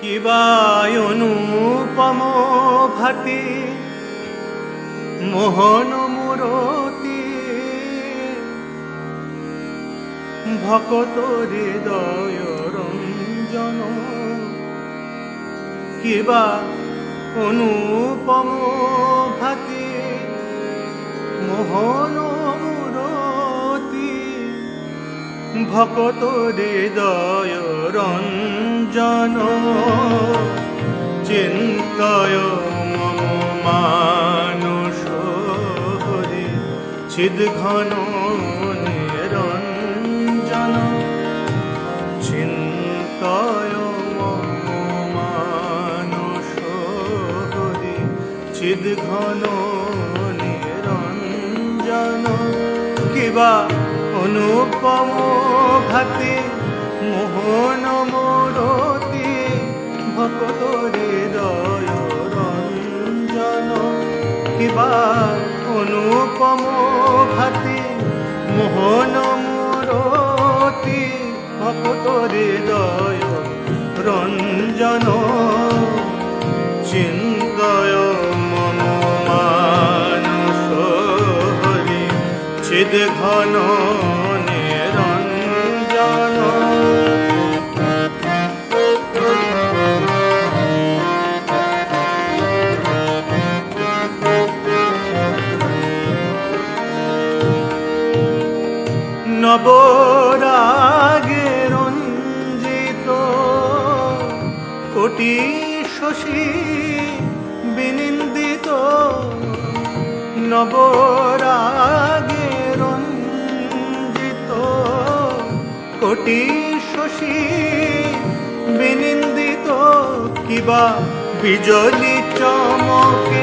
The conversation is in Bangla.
কিবা অনুপম ভাতি মোহন মূরতি ভকত হৃদয় রঞ্জন কিবা অনুপম ভাতি মোহন মূরতি ভকত হৃদয় রঞ্জন চিন্তয় মম মানস হরি চিদ্ঘন নিরঞ্জন চিন্তয় মম মানস হরি চিদ্ঘন নিরঞ্জন কিবা অনুপম ভাতি মোহন মূরতি ভকত হৃদয় রঞ্জন কিবা অনুপম ভাতি মোহন মূরতি ভকত হৃদয় রঞ্জন চিন্তয় মম মানস হরি চিদ্ঘন নিরঞ্জন নবরাগে রঞ্জিত কোটি শশী বিনিন্দিত নবরাগে রঞ্জিত কোটি শশী বিনিন্দিত কিবা বিজলি চমকে